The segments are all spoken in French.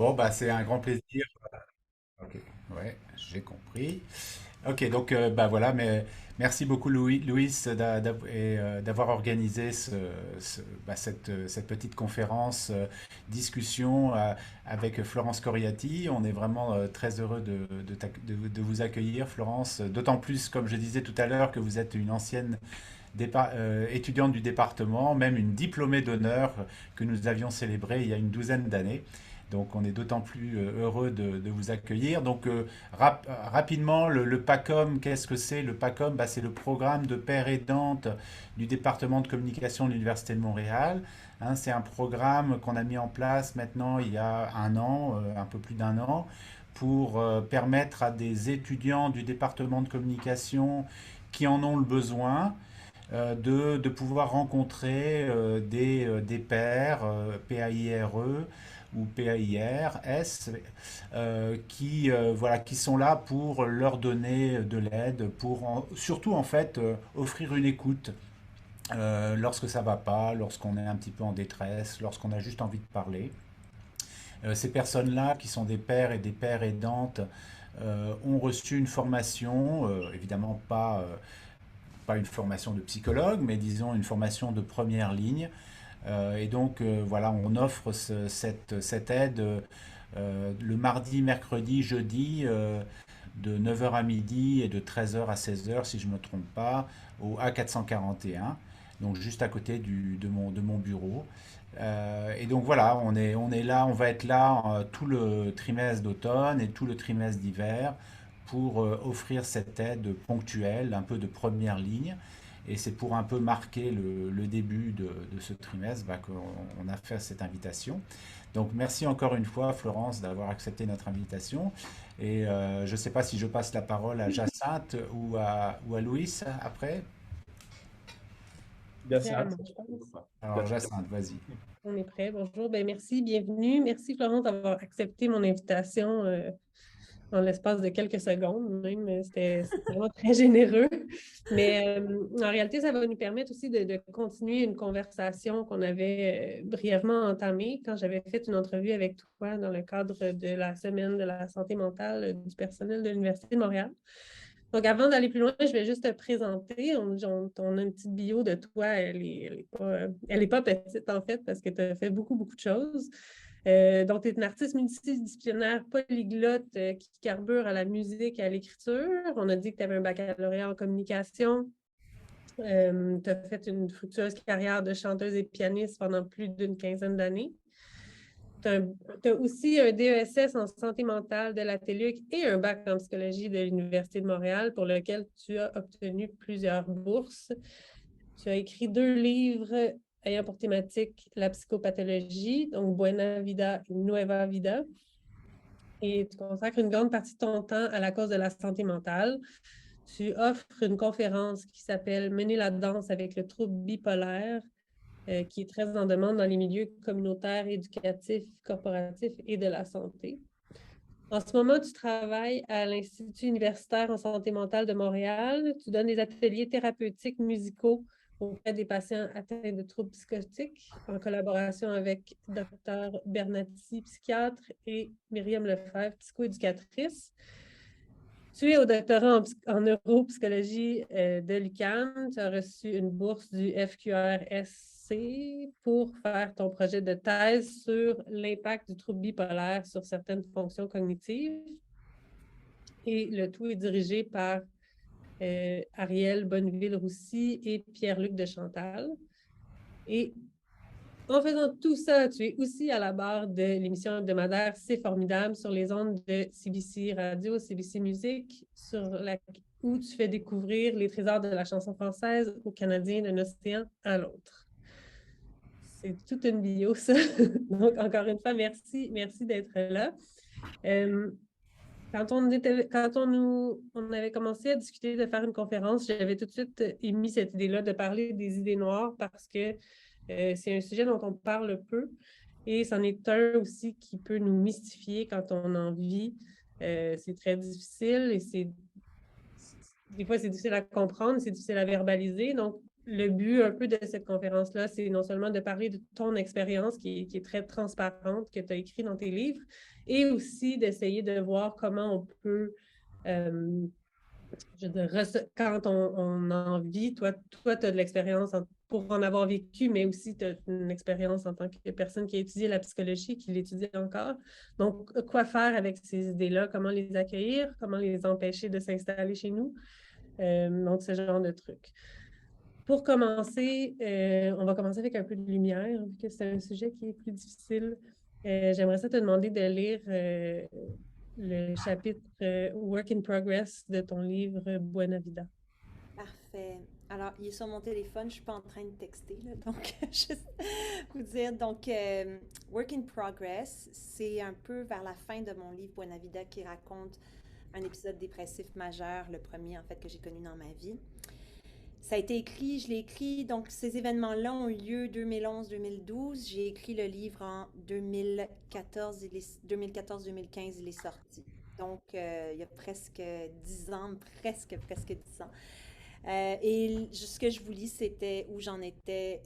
Bon, bah, c'est un grand plaisir. Ok, ouais, j'ai compris. Ok, donc bah voilà, mais merci beaucoup Louis d'avoir organisé cette petite conférence, discussion avec Florence Coriati. On est vraiment très heureux de vous accueillir, Florence. D'autant plus, comme je disais tout à l'heure, que vous êtes une ancienne étudiante du département, même une diplômée d'honneur que nous avions célébrée il y a une douzaine d'années. Donc on est d'autant plus heureux de vous accueillir. Donc rapidement, le PACOM, qu'est-ce que c'est? Le PACOM, bah, c'est le programme de père aidante du département de communication de l'Université de Montréal. Hein, c'est un programme qu'on a mis en place maintenant il y a un an, un peu plus d'un an, pour permettre à des étudiants du département de communication qui en ont le besoin de pouvoir rencontrer des pairs, PAIRE ou PAIRS, voilà, qui sont là pour leur donner de l'aide, surtout en fait offrir une écoute lorsque ça va pas, lorsqu'on est un petit peu en détresse, lorsqu'on a juste envie de parler. Ces personnes-là, qui sont des pères et des pères aidantes, ont reçu une formation, évidemment pas une formation de psychologue, mais disons une formation de première ligne. Et donc, voilà, on offre cette aide le mardi, mercredi, jeudi, de 9 heures à midi et de 13 heures à 16 heures, si je ne me trompe pas, au A441, donc juste à côté de mon bureau. Et donc voilà, on est là, on va être là tout le trimestre d'automne et tout le trimestre d'hiver pour offrir cette aide ponctuelle, un peu de première ligne. Et c'est pour un peu marquer le début de ce trimestre bah, qu'on a fait cette invitation. Donc merci encore une fois, Florence, d'avoir accepté notre invitation. Et je ne sais pas si je passe la parole à Jacinthe ou à Louis après. C'est à moi, je pense. Alors Jacinthe, vas-y. On est prêt. Bonjour. Ben, merci, bienvenue. Merci, Florence, d'avoir accepté mon invitation en l'espace de quelques secondes. Même, c'était vraiment très généreux. Mais en réalité, ça va nous permettre aussi de continuer une conversation qu'on avait brièvement entamée quand j'avais fait une entrevue avec toi dans le cadre de la semaine de la santé mentale du personnel de l'Université de Montréal. Donc, avant d'aller plus loin, je vais juste te présenter. On a une petite bio de toi. Elle est pas petite, en fait, parce que tu as fait beaucoup, beaucoup de choses. Donc, tu es une artiste multidisciplinaire polyglotte qui carbure à la musique et à l'écriture. On a dit que tu avais un baccalauréat en communication. Tu as fait une fructueuse carrière de chanteuse et pianiste pendant plus d'une quinzaine d'années. Tu as aussi un DESS en santé mentale de la TELUC et un bac en psychologie de l'Université de Montréal pour lequel tu as obtenu plusieurs bourses. Tu as écrit 2 livres ayant pour thématique la psychopathologie, donc Buena Vida et Nueva Vida. Et tu consacres une grande partie de ton temps à la cause de la santé mentale. Tu offres une conférence qui s'appelle Mener la danse avec le trouble bipolaire qui est très en demande dans les milieux communautaires, éducatifs, corporatifs et de la santé. En ce moment, tu travailles à l'Institut universitaire en santé mentale de Montréal. Tu donnes des ateliers thérapeutiques musicaux auprès des patients atteints de troubles psychotiques en collaboration avec Dr Bernati, psychiatre, et Myriam Lefebvre, psychoéducatrice. Tu es au doctorat en neuropsychologie de l'UQAM. Tu as reçu une bourse du FQRSC pour faire ton projet de thèse sur l'impact du trouble bipolaire sur certaines fonctions cognitives. Et le tout est dirigé par Ariel Bonneville-Roussy et Pierre-Luc de Chantal. Et en faisant tout ça, tu es aussi à la barre de l'émission hebdomadaire C'est formidable sur les ondes de CBC Radio, CBC Musique, où tu fais découvrir les trésors de la chanson française aux Canadiens d'un océan à l'autre. C'est toute une bio, ça. Donc, encore une fois, merci d'être là. Quand on avait commencé à discuter de faire une conférence, j'avais tout de suite émis cette idée-là de parler des idées noires parce que c'est un sujet dont on parle peu et c'en est un aussi qui peut nous mystifier quand on en vit. C'est très difficile et des fois, c'est difficile à comprendre, c'est difficile à verbaliser. Donc, le but un peu de cette conférence-là, c'est non seulement de parler de ton expérience qui est très transparente, que tu as écrit dans tes livres, et aussi d'essayer de voir comment on peut, je veux dire, quand on en vit, toi tu as de l'expérience pour en avoir vécu, mais aussi tu as une expérience en tant que personne qui a étudié la psychologie, qui l'étudie encore. Donc, quoi faire avec ces idées-là? Comment les accueillir? Comment les empêcher de s'installer chez nous? Donc, ce genre de trucs. Pour commencer, on va commencer avec un peu de lumière, vu que c'est un sujet qui est plus difficile. J'aimerais ça te demander de lire le chapitre Work in Progress de ton livre Buena Vida. Parfait. Alors, il est sur mon téléphone, je ne suis pas en train de texter, là, donc juste vous dire. Donc, Work in Progress, c'est un peu vers la fin de mon livre Buena Vida qui raconte un épisode dépressif majeur, le premier en fait que j'ai connu dans ma vie. Ça a été écrit, je l'ai écrit, donc ces événements-là ont eu lieu 2011-2012. J'ai écrit le livre en 2014-2015, il est sorti. Donc, il y a presque 10 ans, presque 10 ans. Et ce que je vous lis, c'était où j'en étais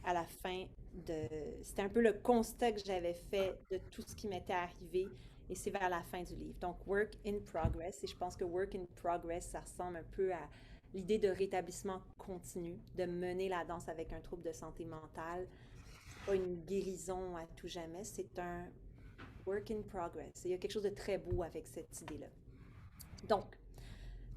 à la fin de... C'était un peu le constat que j'avais fait de tout ce qui m'était arrivé. Et c'est vers la fin du livre. Donc, Work in Progress. Et je pense que Work in Progress, ça ressemble un peu à l'idée de rétablissement continu, de mener la danse avec un trouble de santé mentale. C'est pas une guérison à tout jamais, c'est un work in progress. Et il y a quelque chose de très beau avec cette idée-là. Donc,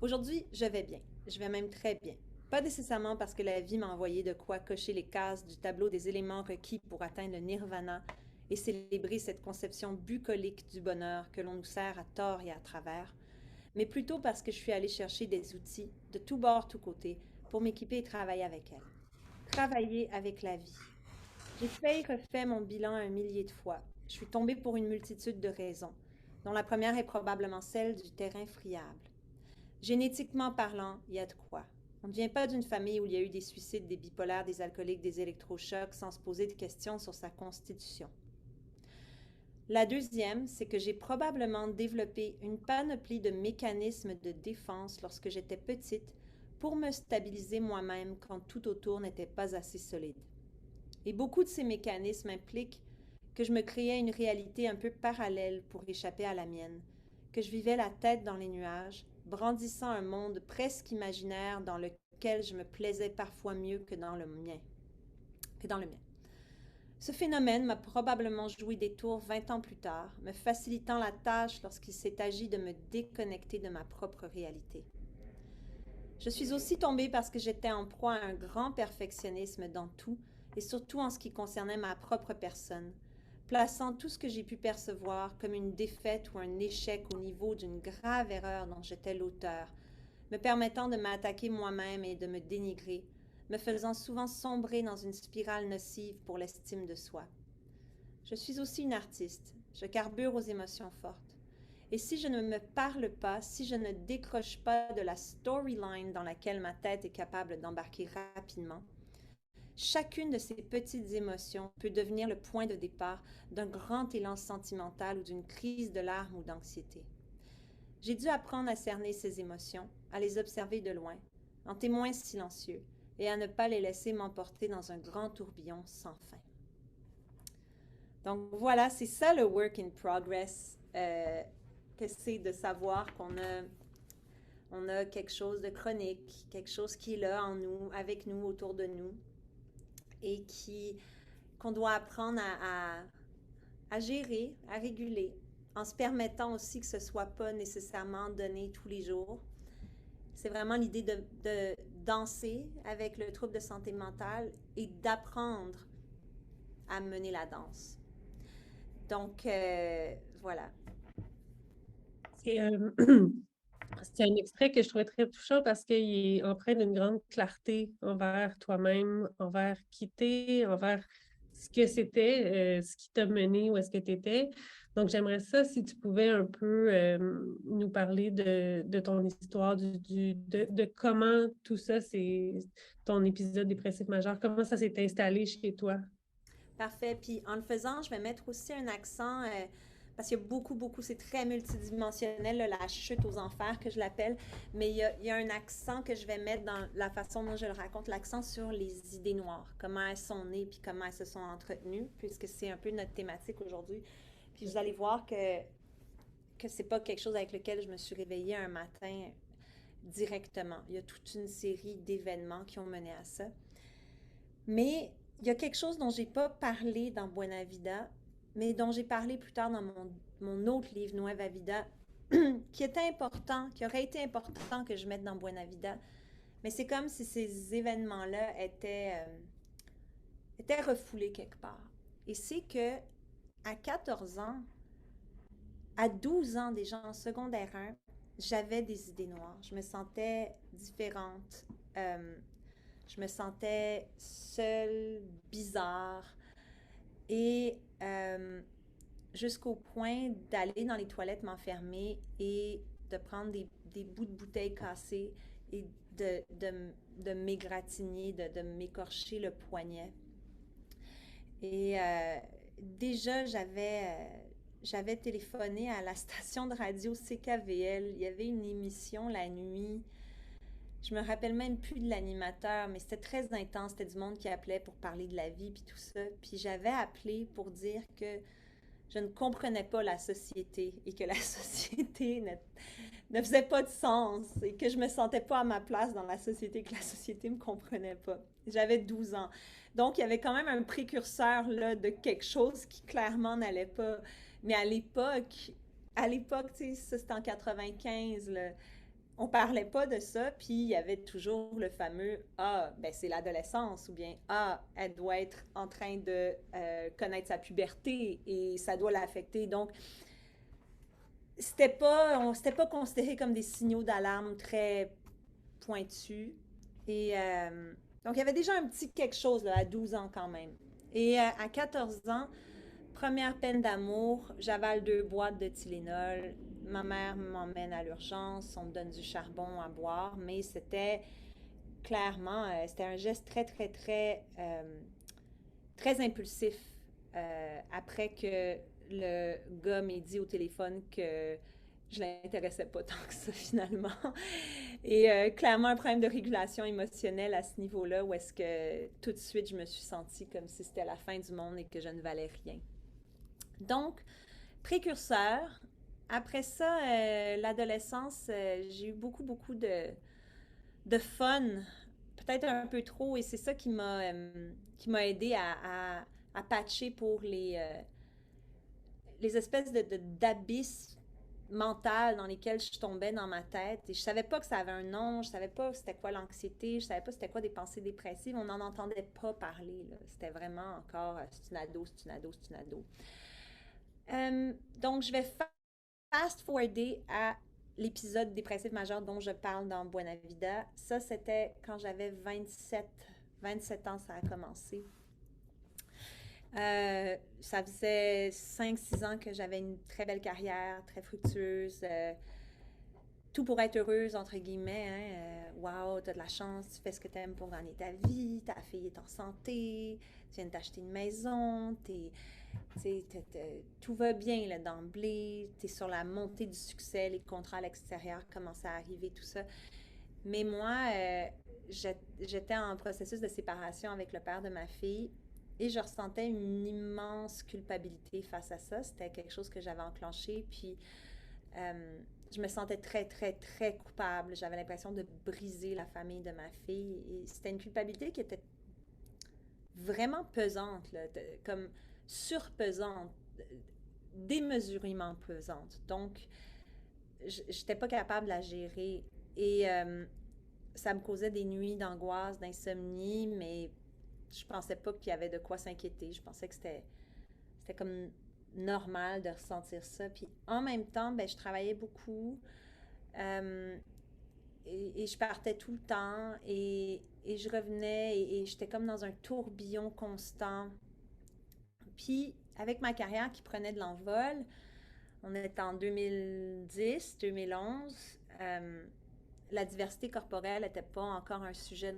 aujourd'hui, je vais bien. Je vais même très bien. Pas nécessairement parce que la vie m'a envoyé de quoi cocher les cases du tableau des éléments requis pour atteindre le nirvana et célébrer cette conception bucolique du bonheur que l'on nous sert à tort et à travers, mais plutôt parce que je suis allée chercher des outils de tous bords, tous côtés pour m'équiper et travailler avec elle. Travailler avec la vie. J'ai fait et refait mon bilan 1 millier de fois. Je suis tombée pour une multitude de raisons, dont la première est probablement celle du terrain friable. Génétiquement parlant, il y a de quoi. On ne vient pas d'une famille où il y a eu des suicides, des bipolaires, des alcooliques, des électrochocs sans se poser de questions sur sa constitution. La deuxième, c'est que j'ai probablement développé une panoplie de mécanismes de défense lorsque j'étais petite pour me stabiliser moi-même quand tout autour n'était pas assez solide. Et beaucoup de ces mécanismes impliquent que je me créais une réalité un peu parallèle pour échapper à la mienne, que je vivais la tête dans les nuages, brandissant un monde presque imaginaire dans lequel je me plaisais parfois mieux que dans le mien. Ce phénomène m'a probablement joué des tours 20 ans plus tard, me facilitant la tâche lorsqu'il s'est agi de me déconnecter de ma propre réalité. Je suis aussi tombée parce que j'étais en proie à un grand perfectionnisme dans tout, et surtout en ce qui concernait ma propre personne, plaçant tout ce que j'ai pu percevoir comme une défaite ou un échec au niveau d'une grave erreur dont j'étais l'auteur, me permettant de m'attaquer moi-même et de me dénigrer, me faisant souvent sombrer dans une spirale nocive pour l'estime de soi. Je suis aussi une artiste, je carbure aux émotions fortes. Et si je ne me parle pas, si je ne décroche pas de la storyline dans laquelle ma tête est capable d'embarquer rapidement, chacune de ces petites émotions peut devenir le point de départ d'un grand élan sentimental ou d'une crise de larmes ou d'anxiété. J'ai dû apprendre à cerner ces émotions, à les observer de loin, en témoins silencieux, et à ne pas les laisser m'emporter dans un grand tourbillon sans fin. Donc voilà, c'est ça le work in progress, que c'est de savoir on a quelque chose de chronique, quelque chose qui est là en nous, avec nous, autour de nous, et qu'on doit apprendre à gérer, à réguler, en se permettant aussi que ce ne soit pas nécessairement donné tous les jours. C'est vraiment l'idée de danser avec le trouble de santé mentale et d'apprendre à mener la danse. Donc, voilà. C'est c'est un extrait que je trouvais très touchant parce qu'il est empreint d'une grande clarté envers toi-même, envers qui t'es, envers ce que c'était, ce qui t'a mené, où est-ce que tu étais. Donc, j'aimerais ça si tu pouvais un peu nous parler de ton histoire, de comment tout ça, c'est ton épisode dépressif majeur, comment ça s'est installé chez toi. Parfait. Puis en le faisant, je vais mettre aussi un accent parce qu'il y a beaucoup, beaucoup, c'est très multidimensionnel, là, la chute aux enfers que je l'appelle, mais il y a un accent que je vais mettre dans la façon dont je le raconte, l'accent sur les idées noires, comment elles sont nées, puis comment elles se sont entretenues, puisque c'est un peu notre thématique aujourd'hui. Puis vous allez voir que c'est pas quelque chose avec lequel je me suis réveillée un matin directement. Il y a toute une série d'événements qui ont mené à ça. Mais il y a quelque chose dont j'ai pas parlé dans Buena Vida, mais dont j'ai parlé plus tard dans mon autre livre, Nueva Vida, qui était important, qui aurait été important que je mette dans Buena Vida. Mais c'est comme si ces événements-là étaient refoulés quelque part. Et c'est que à 14 ans, à 12 ans déjà en secondaire 1, j'avais des idées noires. Je me sentais différente. Je me sentais seule, bizarre. Et jusqu'au point d'aller dans les toilettes m'enfermer et de prendre des bouts de bouteilles cassées et de m'égratigner, de m'écorcher le poignet. Et déjà, j'avais téléphoné à la station de radio CKVL. Il y avait une émission la nuit. Je me rappelle même plus de l'animateur, mais c'était très intense. C'était du monde qui appelait pour parler de la vie puis tout ça. Puis j'avais appelé pour dire que je ne comprenais pas la société et que la société ne faisait pas de sens et que je me sentais pas à ma place dans la société et que la société me comprenait pas. J'avais 12 ans. Donc, il y avait quand même un précurseur là, de quelque chose qui clairement n'allait pas. Mais à l'époque, tu sais, ça c'était en 95, là, on parlait pas de ça, puis il y avait toujours le fameux ah, ben c'est l'adolescence, ou bien ah, elle doit être en train de connaître sa puberté et ça doit l'affecter. Donc, c'était pas considéré comme des signaux d'alarme très pointus. Et donc, il y avait déjà un petit quelque chose là, à 12 ans quand même. Et à 14 ans, première peine d'amour, j'avale 2 boîtes de Tylenol. Ma mère m'emmène à l'urgence, on me donne du charbon à boire, mais c'était clairement, c'était un geste très, très, très, très impulsif après que le gars m'ait dit au téléphone que je l'intéressais pas tant que ça finalement. Et clairement un problème de régulation émotionnelle à ce niveau-là où est-ce que tout de suite je me suis sentie comme si c'était la fin du monde et que je ne valais rien. Donc, précurseur. Après ça, l'adolescence, j'ai eu beaucoup, beaucoup de fun, peut-être un peu trop, et c'est ça qui m'a aidé à patcher pour les espèces d'abysses mentales dans lesquelles je tombais dans ma tête. Et je savais pas que ça avait un nom, je savais pas c'était quoi l'anxiété, je savais pas c'était quoi des pensées dépressives, on n'en entendait pas parler, là. C'était vraiment encore, c'est une ado, c'est une ado, c'est une ado. Donc, je vais fast-forwarder à l'épisode dépressif majeur dont je parle dans Buena Vida. Ça, c'était quand j'avais 27 ans, ça a commencé. Ça faisait 5-6 ans que j'avais une très belle carrière, très fructueuse. Tout pour être heureuse, entre guillemets. Hein. Wow, t'as de la chance, tu fais ce que t'aimes pour gagner ta vie, ta fille est en santé, tu viens de t'acheter une maison, tout va bien là, d'emblée, tu es sur la montée du succès, les contrats à l'extérieur commencent à arriver, tout ça. Mais moi, j'étais en processus de séparation avec le père de ma fille et je ressentais une immense culpabilité face à ça. C'était quelque chose que j'avais enclenché, puis je me sentais très, très, très coupable. J'avais l'impression de briser la famille de ma fille et c'était une culpabilité qui était vraiment pesante, là, comme surpesante, démesurément pesante. Donc, j'étais pas capable de la gérer. Et ça me causait des nuits d'angoisse, d'insomnie, mais je pensais pas qu'il y avait de quoi s'inquiéter. Je pensais que c'était comme normal de ressentir ça. Puis en même temps, ben, je travaillais beaucoup et je partais tout le temps et je revenais et j'étais comme dans un tourbillon constant. Puis, avec ma carrière qui prenait de l'envol, on est en 2010, 2011, la diversité corporelle n'était pas encore un sujet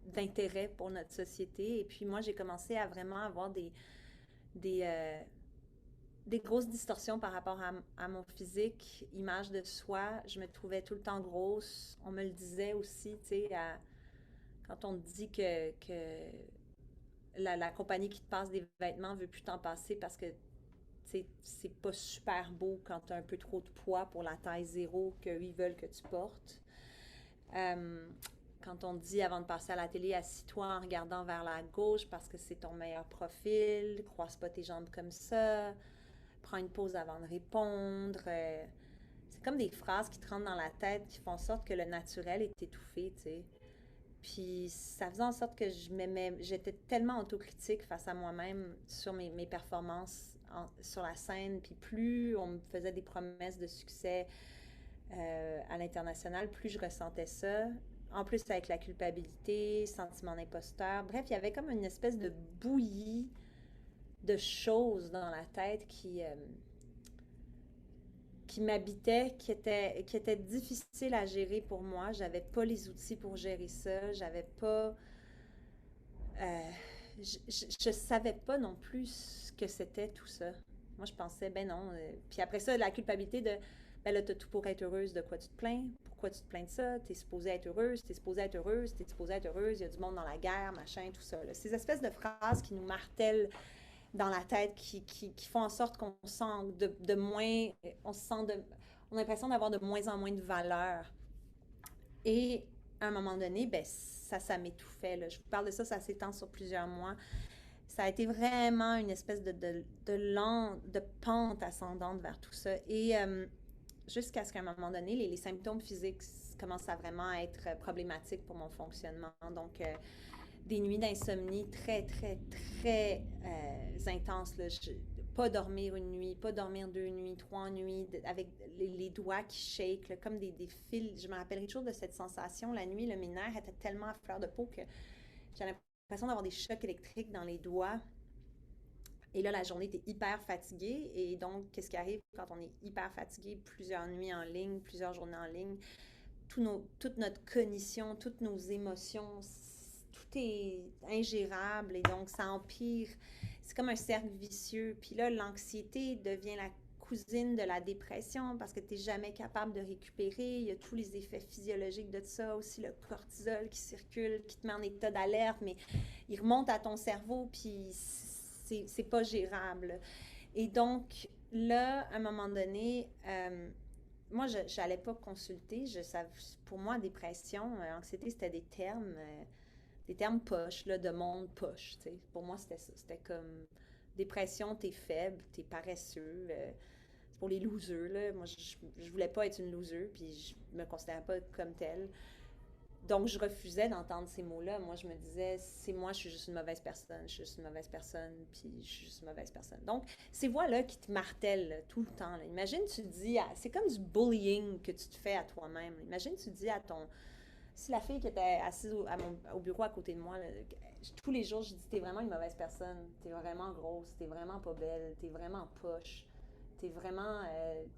d'intérêt pour notre société. Et puis moi, j'ai commencé à vraiment avoir des des grosses distorsions par rapport à mon physique, image de soi. Je me trouvais tout le temps grosse. On me le disait aussi, tu sais, quand on te dit que la compagnie qui te passe des vêtements veut plus t'en passer parce que c'est pas super beau quand tu as un peu trop de poids pour la taille zéro qu'ils veulent que tu portes. Euh, Quand on te dit avant de passer à la télé, assis-toi en regardant vers la gauche parce que c'est ton meilleur profil, croise pas tes jambes comme ça, prends une pause avant de répondre. C'est comme des phrases qui te rentrent dans la tête qui font en sorte que le naturel est étouffé, tu sais. Puis ça faisait en sorte que j'étais tellement autocritique face à moi-même sur mes performances sur la scène. Puis plus on me faisait des promesses de succès à l'international, plus je ressentais ça. En plus, avec la culpabilité, sentiment d'imposteur. Bref, il y avait comme une espèce de bouillie de choses dans la tête qui m'habitait, qui était difficile à gérer pour moi. J'avais pas les outils pour gérer ça. J'avais pas... je savais pas non plus ce que c'était tout ça. Moi, je pensais, ben non. Puis après ça, la culpabilité de, ben là, t'as tout pour être heureuse, de quoi tu te plains? Pourquoi tu te plains de ça? T'es supposée être heureuse, t'es supposée être heureuse, t'es supposée être heureuse, il y a du monde dans la guerre, machin, tout ça. Là. Ces espèces de phrases qui nous martèlent dans la tête, qui font en sorte qu'on sent de moins, on se sent on a l'impression d'avoir de moins en moins de valeur. Et à un moment donné, ben, ça m'étouffait. Là. Je vous parle de ça, ça s'étend sur plusieurs mois. Ça a été vraiment une espèce de pente ascendante vers tout ça. Et jusqu'à ce qu'à un moment donné, les symptômes physiques commencent à vraiment être problématiques pour mon fonctionnement. Donc, des nuits d'insomnie très, très, très intenses. Là. Pas dormir une nuit, pas dormir 2 nuits, 3 nuits, avec les doigts qui shake, là, comme des fils. Je me rappellerai toujours de cette sensation. La nuit, mes nerfs étaient tellement à fleur de peau que j'avais l'impression d'avoir des chocs électriques dans les doigts. Et là, la journée, tu es hyper fatigué. Et donc, qu'est-ce qui arrive quand on est hyper fatigué? Plusieurs nuits en ligne, plusieurs journées en ligne. Toute notre cognition, toutes nos émotions, tout est ingérable et donc ça empire. C'est comme un cercle vicieux. Puis là, l'anxiété devient la cousine de la dépression parce que tu n'es jamais capable de récupérer. Il y a tous les effets physiologiques de ça, aussi le cortisol qui circule, qui te met en état d'alerte, mais il remonte à ton cerveau, puis c'est pas gérable. Et donc, là, à un moment donné, moi, je n'allais pas consulter. Pour moi, dépression, anxiété, c'était des termes poches, là, de monde poche. T'sais. Pour moi, c'était ça. C'était comme dépression, t'es faible, t'es paresseux. C'est pour les losers. Là. Moi, je voulais pas être une loser, puis je me considérais pas comme telle. Donc, je refusais d'entendre ces mots-là. Moi, je me disais, c'est moi, je suis juste une mauvaise personne, je suis juste une mauvaise personne, puis je suis juste une mauvaise personne. Donc, ces voix-là qui te martèlent là, tout le temps. Là. Imagine, tu te dis, c'est comme du bullying que tu te fais à toi-même. Imagine, tu te dis à ton... Si la fille qui était assise au bureau à côté de moi, là, tous les jours, je dis, t'es vraiment une mauvaise personne, t'es vraiment grosse, t'es vraiment pas belle, t'es vraiment poche, t'es vraiment,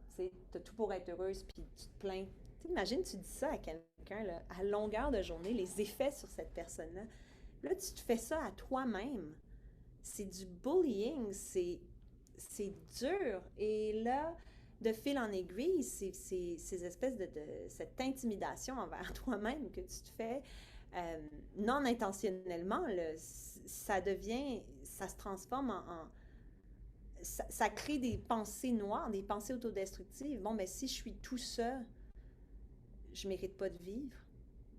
tu sais, t'as tout pour être heureuse, puis tu te plains. Imagine, tu dis ça à quelqu'un là, à longueur de journée, les effets sur cette personne-là. Là, tu te fais ça à toi-même. C'est du bullying, c'est dur. Et là, de fil en aiguille, c'est ces espèces cette intimidation envers toi-même que tu te fais non intentionnellement, là, ça se transforme ça crée des pensées noires, des pensées autodestructives. Bon, ben si je suis tout ça, je mérite pas de vivre,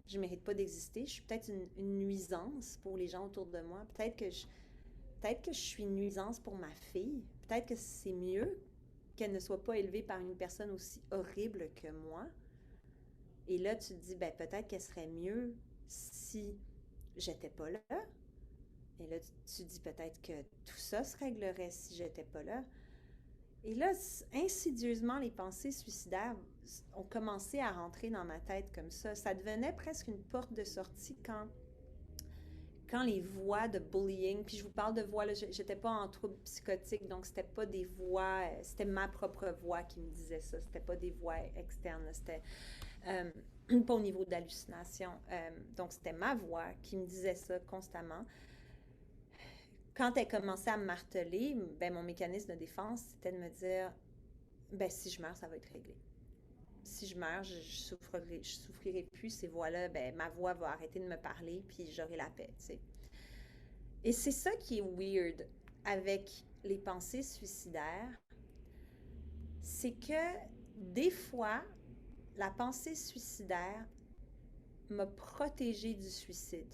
je mérite pas d'exister, je suis peut-être une nuisance pour les gens autour de moi, peut-être que je suis une nuisance pour ma fille, peut-être que c'est mieux qu'elle ne soit pas élevée par une personne aussi horrible que moi. Et là, tu te dis, ben peut-être qu'elle serait mieux si j'étais pas là. Et là, tu te dis peut-être que tout ça se réglerait si j'étais pas là. Et là, insidieusement, les pensées suicidaires ont commencé à rentrer dans ma tête comme ça. Ça devenait presque une porte de sortie quand les voix de bullying, puis je vous parle de voix, là, j'étais pas en trouble psychotique, donc c'était pas des voix, c'était ma propre voix qui me disait ça, c'était pas des voix externes, c'était pas au niveau d'hallucination. Donc c'était ma voix qui me disait ça constamment. quand elle commençait à me marteler, ben, mon mécanisme de défense, c'était de me dire, ben, si je meurs, ça va être réglé. Si je meurs, je souffrirai plus, et voilà, ben, ma voix va arrêter de me parler, puis j'aurai la paix, tu sais. Et c'est ça qui est weird avec les pensées suicidaires, c'est que des fois, la pensée suicidaire m'a protégée du suicide.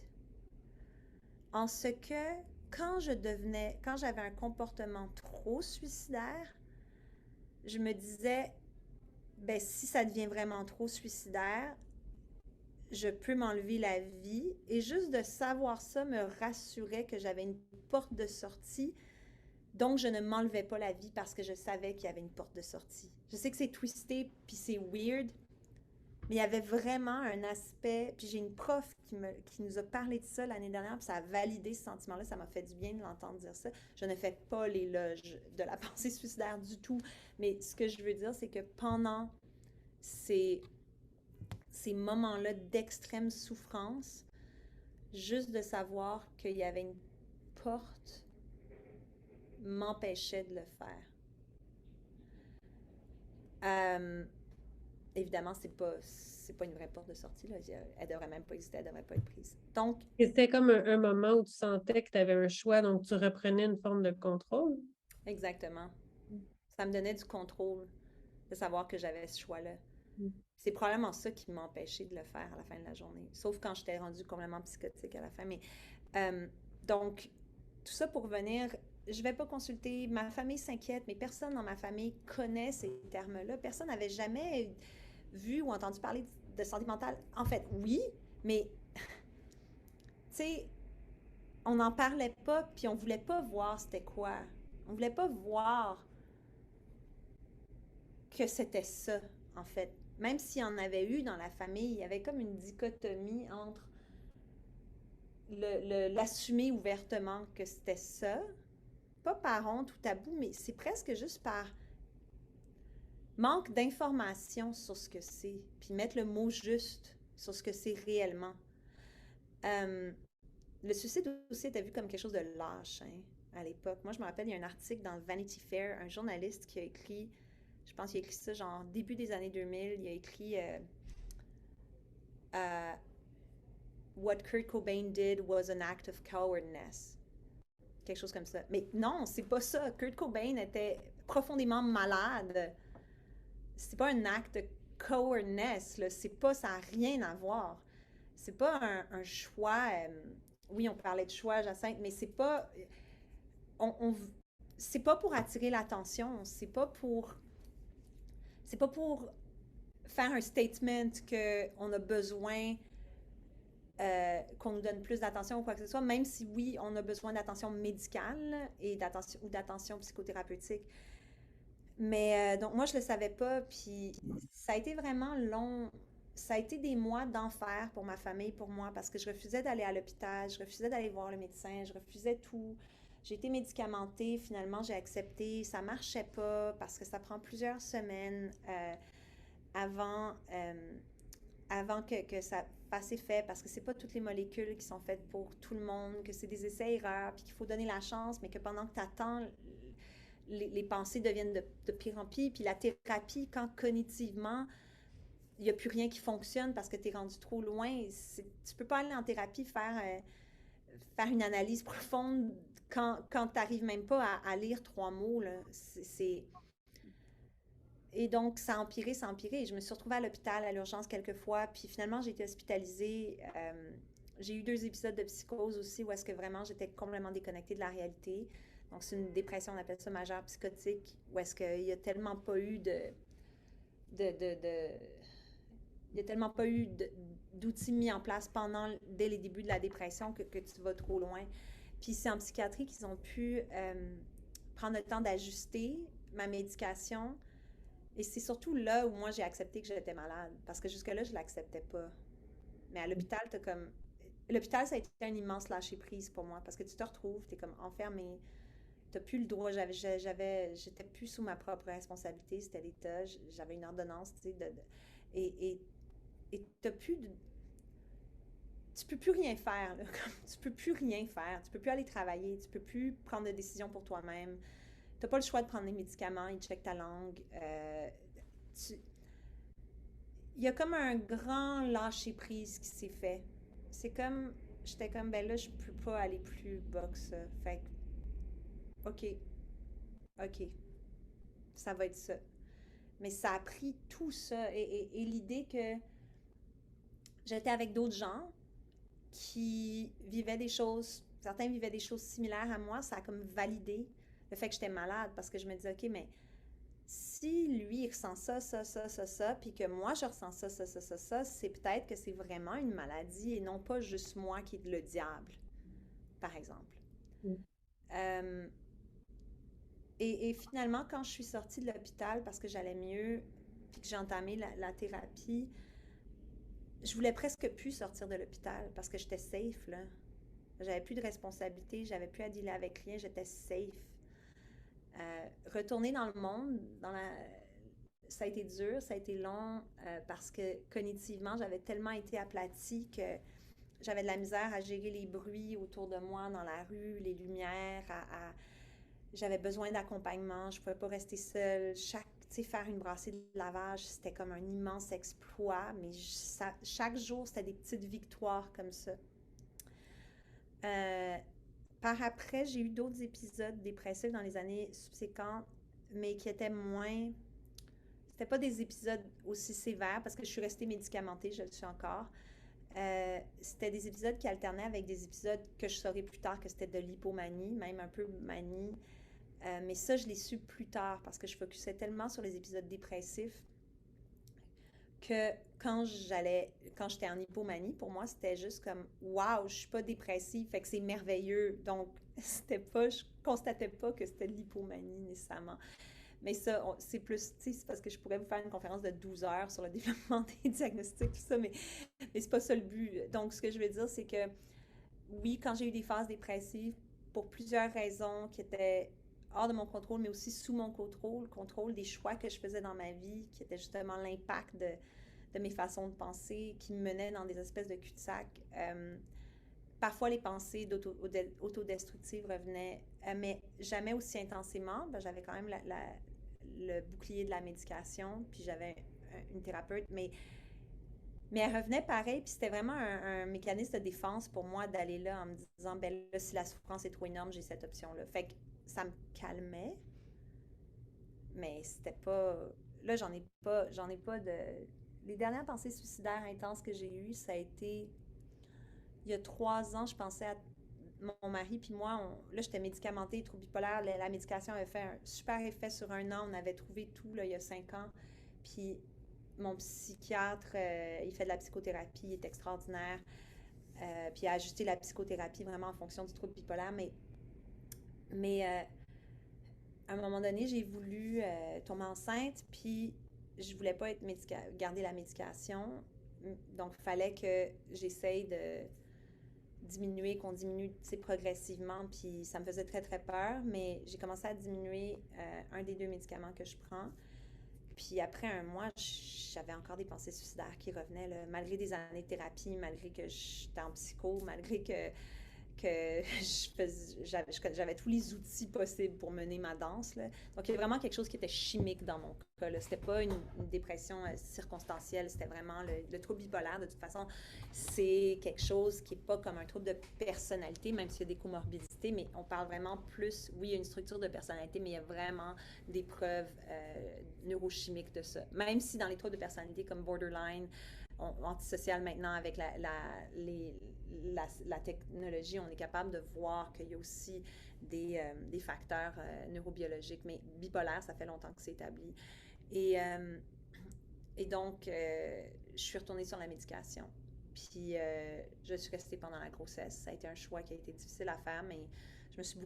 En ce que quand j'avais un comportement trop suicidaire, je me disais, ben si ça devient vraiment trop suicidaire, je peux m'enlever la vie. Et juste de savoir ça me rassurait que j'avais une porte de sortie. Donc, je ne m'enlevais pas la vie parce que je savais qu'il y avait une porte de sortie. Je sais que c'est twisté, puis c'est weird, mais il y avait vraiment un aspect. Puis j'ai une prof qui nous a parlé de ça l'année dernière, puis ça a validé ce sentiment-là. Ça m'a fait du bien de l'entendre dire ça. Je ne fais pas l'éloge de la pensée suicidaire du tout, mais ce que je veux dire, c'est que pendant ces, ces moments-là d'extrême souffrance, juste de savoir qu'il y avait une porte m'empêchait de le faire. Euh, Évidemment, c'est pas une vraie porte de sortie. Là. Elle devrait même pas exister, elle devrait pas être prise. Donc, C'était comme un moment où tu sentais que tu avais un choix, donc tu reprenais une forme de contrôle. exactement. Ça me donnait du contrôle de savoir que j'avais ce choix-là. Mm. C'est probablement ça qui m'a empêché de le faire à la fin de la journée. Sauf quand j'étais rendue complètement psychotique à la fin. Mais donc, tout ça pour venir, je vais pas consulter, ma famille s'inquiète, mais personne dans ma famille connaît ces termes-là. Personne n'avait jamais vu ou entendu parler de santé mentale. En fait, oui, mais tu sais, on n'en parlait pas, puis on voulait pas voir c'était quoi. On voulait pas voir que c'était ça, en fait. Même s'il y en avait eu dans la famille, il y avait comme une dichotomie entre l'assumer ouvertement que c'était ça, pas par honte ou tabou, mais c'est presque juste par manque d'informations sur ce que c'est, puis mettre le mot juste sur ce que c'est réellement. Euh, le suicide aussi était vu comme quelque chose de lâche, hein, à l'époque. Moi, je me rappelle, il y a un article dans Vanity Fair, un journaliste qui a écrit, je pense qu'il a écrit ça genre début des années 2000, il a écrit euh, What Kurt Cobain did was an act of cowardness. Quelque chose comme ça. Mais non, c'est pas ça. Kurt Cobain était profondément malade. C'est pas un acte de cowardness, là. C'est pas, ça n'a rien à voir. C'est pas un choix. Oui, on parlait de choix, Jacinthe, mais c'est pas. C'est pas pour attirer l'attention. C'est pas pour faire un statement qu'on a besoin qu'on nous donne plus d'attention ou quoi que ce soit, même si oui, on a besoin d'attention médicale et d'attention psychothérapeutique. Mais donc moi, je le savais pas, puis ça a été vraiment long. Ça a été des mois d'enfer pour ma famille, pour moi, parce que je refusais d'aller à l'hôpital, je refusais d'aller voir le médecin, je refusais tout. J'ai été médicamentée, finalement j'ai accepté, ça marchait pas parce que ça prend plusieurs semaines avant, avant que ça fasse effet, parce que c'est pas toutes les molécules qui sont faites pour tout le monde, que c'est des essais-erreurs, puis qu'il faut donner la chance, mais que pendant que tu attends, les pensées deviennent de pire en pire, puis la thérapie, quand cognitivement, il n'y a plus rien qui fonctionne parce que tu es rendu trop loin, tu peux pas aller en thérapie faire une analyse profonde quand tu n'arrives même pas à lire 3 mots. Là. Et donc, ça a empiré, ça a empiré. Je me suis retrouvée à l'hôpital, à l'urgence quelques fois, puis finalement, j'ai été hospitalisée. J'ai eu 2 épisodes de psychose aussi, où est-ce que vraiment j'étais complètement déconnectée de la réalité. Donc, c'est une dépression, on appelle ça majeure psychotique, où est-ce qu'il n'y a tellement pas eu il y a tellement pas eu d'outils mis en place dès les débuts de la dépression que tu vas trop loin. Puis c'est en psychiatrie qu'ils ont pu prendre le temps d'ajuster ma médication. Et c'est surtout là où moi j'ai accepté que j'étais malade. Parce que jusque-là, je l'acceptais pas. Mais à l'hôpital, t'as comme. L'hôpital, ça a été un immense lâcher-prise pour moi. Parce que tu te retrouves, t'es comme enfermé. T'as plus le droit. J'étais plus sous ma propre responsabilité. C'était l'État. J'avais une ordonnance, tu sais, et t'as plus de. tu peux plus rien faire, là. Tu peux plus rien faire. Tu peux plus aller travailler. Tu peux plus prendre de décisions pour toi-même. Tu n'as pas le choix de prendre des médicaments. Ils checkent ta langue. Tu- Il y a comme un grand lâcher-prise qui s'est fait. C'est comme... J'étais comme, ben là, je peux pas aller plus bas que ça. Fait que, OK, OK, ça va être ça. Mais ça a pris tout ça. Et l'idée que j'étais avec d'autres gens qui vivaient des choses, certains vivaient des choses similaires à moi, ça a comme validé le fait que j'étais malade parce que je me disais, OK, mais si lui, il ressent ça, puis que moi, je ressens ça, c'est peut-être que c'est vraiment une maladie et non pas juste moi qui est le diable, par exemple. Mm. Euh, et finalement, quand je suis sortie de l'hôpital parce que j'allais mieux, puis que j'ai entamé la thérapie, je voulais presque plus sortir de l'hôpital parce que j'étais safe, là. J'avais plus de responsabilité, j'avais plus à dealer avec rien, j'étais safe. Retourner dans le monde, ça a été dur, ça a été long parce que cognitivement, j'avais tellement été aplatie que j'avais de la misère à gérer les bruits autour de moi dans la rue, les lumières, j'avais besoin d'accompagnement, je ne pouvais pas rester seule. Faire une brassée de lavage, c'était comme un immense exploit, mais chaque jour, c'était des petites victoires comme ça. Par après, j'ai eu d'autres épisodes dépressifs dans les années subséquentes, mais qui étaient moins... C'était pas des épisodes aussi sévères, parce que je suis restée médicamentée, je le suis encore. C'était des épisodes qui alternaient avec des épisodes que je saurais plus tard que c'était de l'hypomanie, même un peu manie. Mais ça, je l'ai su plus tard, parce que je focusais tellement sur les épisodes dépressifs que quand j'étais en hypomanie, pour moi, c'était juste comme waouh, je suis pas dépressive, fait que c'est merveilleux. Donc, je constatais pas que c'était de l'hypomanie nécessairement. Mais ça, c'est plus, tu sais, c'est parce que je pourrais vous faire une conférence de 12 heures sur le développement des diagnostics, tout ça, mais c'est pas ça le but. Donc, ce que je veux dire, c'est que oui, quand j'ai eu des phases dépressives, pour plusieurs raisons qui étaient hors de mon contrôle, mais aussi sous mon contrôle des choix que je faisais dans ma vie, qui étaient justement l'impact de mes façons de penser, qui me menaient dans des espèces de cul-de-sac. Parfois, les pensées autodestructives revenaient, mais jamais aussi intensément. Ben, j'avais quand même le bouclier de la médication, puis j'avais une thérapeute, mais elle revenait pareil, puis c'était vraiment un mécanisme de défense pour moi d'aller là en me disant, ben là, si la souffrance est trop énorme, j'ai cette option-là. Fait que ça me calmait, mais c'était pas... Là, j'en ai pas de... Les dernières pensées suicidaires intenses que j'ai eues, ça a été... Il y a 3 ans, je pensais à mon mari puis moi, là, j'étais médicamentée, trouble bipolaire. La médication avait fait un super effet sur un an. On avait trouvé tout, là, il y a 5 ans. Puis mon psychiatre, il fait de la psychothérapie, il est extraordinaire. Puis il a ajusté la psychothérapie vraiment en fonction du trouble bipolaire. Mais à un moment donné, j'ai voulu tomber enceinte, puis je voulais pas garder la médication. Donc, il fallait que j'essaye qu'on diminue progressivement, puis ça me faisait très, très peur, mais j'ai commencé à diminuer un des 2 médicaments que je prends. Puis après un mois, j'avais encore des pensées suicidaires qui revenaient, là, malgré des années de thérapie, malgré que j'étais en psycho, malgré que j'avais tous les outils possibles pour mener ma danse, là. Donc, il y a vraiment quelque chose qui était chimique dans mon cas, là. C'était pas une dépression circonstancielle, c'était vraiment le trouble bipolaire. De toute façon, c'est quelque chose qui n'est pas comme un trouble de personnalité, même s'il y a des comorbidités, mais on parle vraiment plus, oui, il y a une structure de personnalité, mais il y a vraiment des preuves neurochimiques de ça. Même si dans les troubles de personnalité comme borderline, antisocial maintenant avec la technologie, on est capable de voir qu'il y a aussi des facteurs neurobiologiques, mais bipolaire, ça fait longtemps que c'est établi. Et donc, je suis retournée sur la médication. Puis, je suis restée pendant la grossesse. Ça a été un choix qui a été difficile à faire, mais je me suis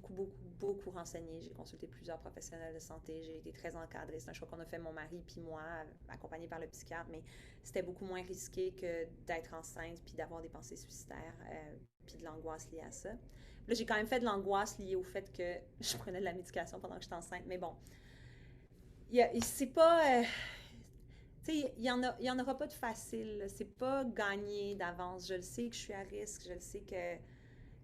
beaucoup renseignée. J'ai consulté plusieurs professionnels de santé. J'ai été très encadrée. C'est un choix qu'on a fait, mon mari puis moi, accompagné par le psychiatre, mais c'était beaucoup moins risqué que d'être enceinte puis d'avoir des pensées suicidaires puis de l'angoisse liée à ça. Là, j'ai quand même fait de l'angoisse liée au fait que je prenais de la médication pendant que j'étais enceinte, mais bon, c'est pas... Tu sais, il y en aura pas de facile, là. C'est pas gagné d'avance. Je le sais que je suis à risque. Je le sais que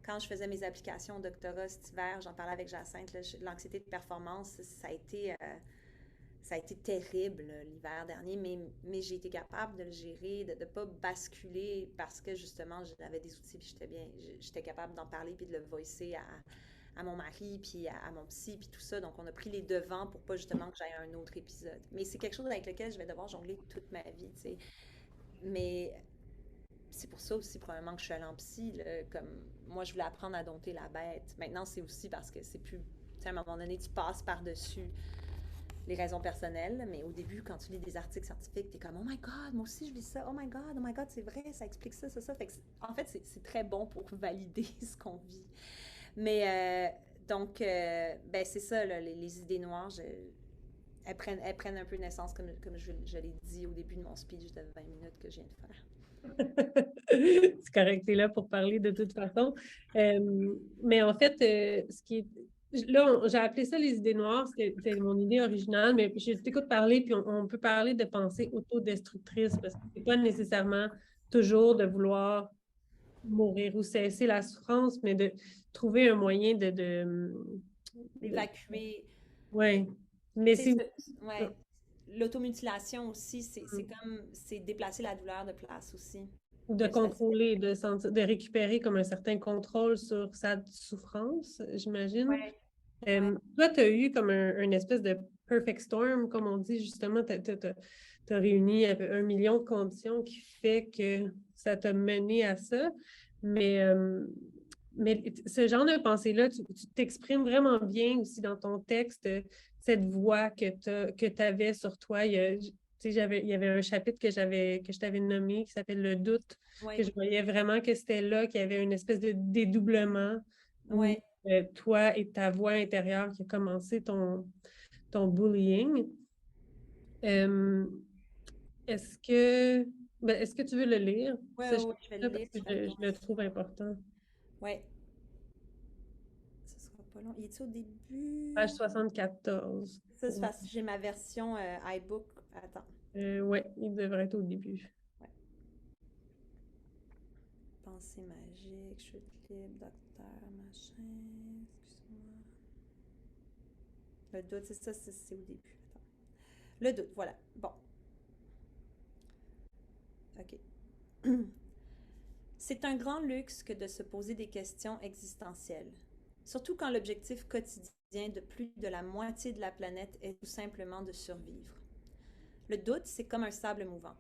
quand je faisais mes applications au doctorat cet hiver, j'en parlais avec Jacinthe, là, l'anxiété de performance, ça a été terrible l'hiver dernier, mais j'ai été capable de le gérer, de ne pas basculer parce que justement j'avais des outils, puis j'étais capable d'en parler, puis de le voicer à mon mari, puis à mon psy, puis tout ça. Donc on a pris les devants pour pas justement que j'aille un autre épisode. Mais c'est quelque chose avec lequel je vais devoir jongler toute ma vie, tu sais. Mais c'est pour ça aussi probablement que je suis allée en psy, là, comme moi je voulais apprendre à dompter la bête. Maintenant c'est aussi parce que c'est plus, tu sais, à un moment donné tu passes par-dessus les raisons personnelles, mais au début, quand tu lis des articles scientifiques, tu es comme Oh my God, moi aussi je lis ça, oh my God, c'est vrai, ça explique ça, ça, ça. Fait que en fait, c'est très bon pour valider ce qu'on vit. Mais donc, ben, c'est ça, là, les idées noires, elles prennent un peu naissance, comme je l'ai dit au début de mon speech de 20 minutes que je viens de faire. C'est correct, t'es là pour parler de toute façon. Mais en fait, ce qui est... Là, j'ai appelé ça les idées noires, c'était mon idée originale, mais je t'écoute parler, puis on peut parler de pensée autodestructrice, parce que c'est pas nécessairement toujours de vouloir mourir ou cesser la souffrance, mais de trouver un moyen D'évacuer. ouais. Mais Tu sais, c'est... ouais. L'automutilation aussi, c'est déplacer la douleur de place aussi. De Il y a cet aspect. contrôler, de récupérer comme un certain contrôle sur sa souffrance, j'imagine. Ouais, ouais. Toi, tu as eu comme une espèce de perfect storm, comme on dit, justement, tu as réuni un million de conditions qui fait que ça t'a mené à ça. Mais, mais ce genre de pensée-là, tu t'exprimes vraiment bien aussi dans ton texte, cette voix que tu avais sur toi. Tu sais, il y avait un chapitre que je t'avais nommé qui s'appelle Le doute, que Ouais, je voyais vraiment que c'était là, qu'il y avait une espèce de dédoublement où ouais. toi et ta voix intérieure qui a commencé ton bullying. Euh, est-ce que, est-ce que tu veux le lire, Ouais, ce ouais, ouais, je vais chapitre-là, le parce lire, que tu vas le je le commencer. trouve important. Ouais, ce sera pas long. Il est au Page début? 74. Ça, c'est parce que j'ai ma version iBook. Attends. Ouais, il devrait être au début. Ouais. Pensée magique, chute libre, docteur, machin. Excuse-moi. Le doute, c'est ça, c'est au début. Attends. Le doute, voilà. Bon, OK. C'est un grand luxe que de se poser des questions existentielles, surtout quand l'objectif quotidien de plus de la moitié de la planète est tout simplement de survivre. Le doute, c'est comme un sable mouvant.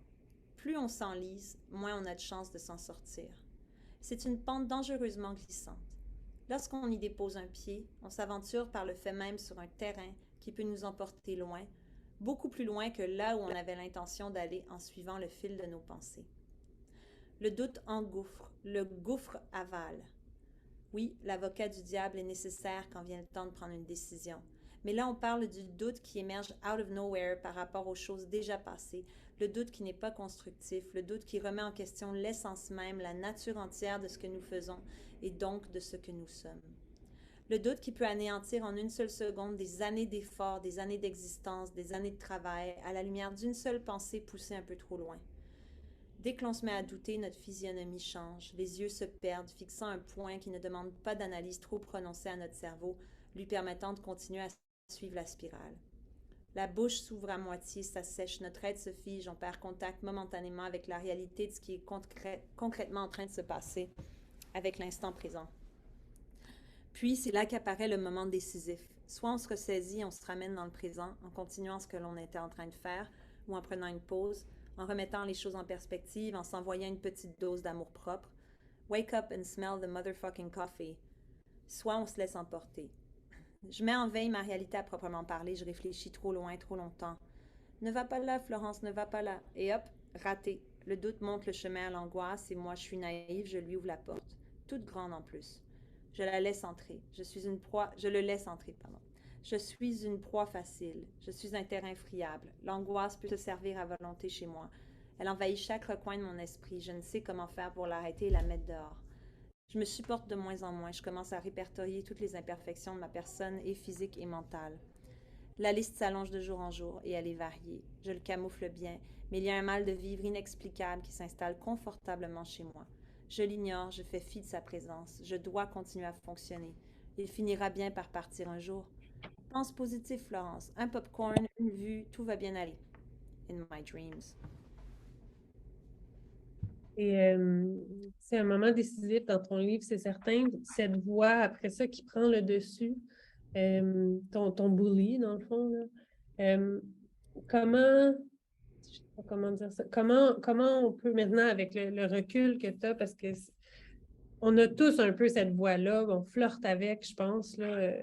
Plus on s'enlise, moins on a de chances de s'en sortir. C'est une pente dangereusement glissante. Lorsqu'on y dépose un pied, on s'aventure par le fait même sur un terrain qui peut nous emporter loin, beaucoup plus loin que là où on avait l'intention d'aller en suivant le fil de nos pensées. Le doute engouffre, le gouffre avale. Oui, l'avocat du diable est nécessaire quand vient le temps de prendre une décision. Mais là, on parle du doute qui émerge out of nowhere par rapport aux choses déjà passées, le doute qui n'est pas constructif, le doute qui remet en question l'essence même, la nature entière de ce que nous faisons et donc de ce que nous sommes. Le doute qui peut anéantir en une seule seconde des années d'efforts, des années d'existence, des années de travail, à la lumière d'une seule pensée poussée un peu trop loin. Dès que l'on se met à douter, notre physionomie change, les yeux se perdent, fixant un point qui ne demande pas d'analyse trop prononcée à notre cerveau, lui permettant de continuer à suivre la spirale. La bouche s'ouvre à moitié, s'assèche, notre être se fige, on perd contact momentanément avec la réalité de ce qui est concrètement en train de se passer, avec l'instant présent. Puis, c'est là qu'apparaît le moment décisif. Soit on se ressaisit, on se ramène dans le présent, en continuant ce que l'on était en train de faire, ou en prenant une pause, en remettant les choses en perspective, en s'envoyant une petite dose d'amour-propre. Wake up and smell the motherfucking coffee. Soit on se laisse emporter. Je mets en veille ma réalité à proprement parler, je réfléchis trop loin, trop longtemps. Ne va pas là, Florence, ne va pas là. Et hop, raté. Le doute monte le chemin à l'angoisse et moi, je suis naïve, je lui ouvre la porte. Toute grande en plus. Je la laisse entrer. Je le laisse entrer, pardon. Je suis une proie facile. Je suis un terrain friable. L'angoisse peut se servir à volonté chez moi. Elle envahit chaque recoin de mon esprit. Je ne sais comment faire pour l'arrêter et la mettre dehors. Je me supporte de moins en moins. Je commence à répertorier toutes les imperfections de ma personne, et physique et mentale. La liste s'allonge de jour en jour et elle est variée. Je le camoufle bien, mais il y a un mal de vivre inexplicable qui s'installe confortablement chez moi. Je l'ignore, je fais fi de sa présence. Je dois continuer à fonctionner. Il finira bien par partir un jour. Pense positif, Florence. Un popcorn, une vue, tout va bien aller. In my dreams. Et c'est un moment décisif dans ton livre, c'est certain. Cette voix, après ça, qui prend le dessus, ton bully, dans le fond, là. Euh, comment, je sais pas comment dire ça, comment on peut maintenant, avec le recul que tu as, parce que on a tous un peu cette voix-là, on flirte avec, je pense, là,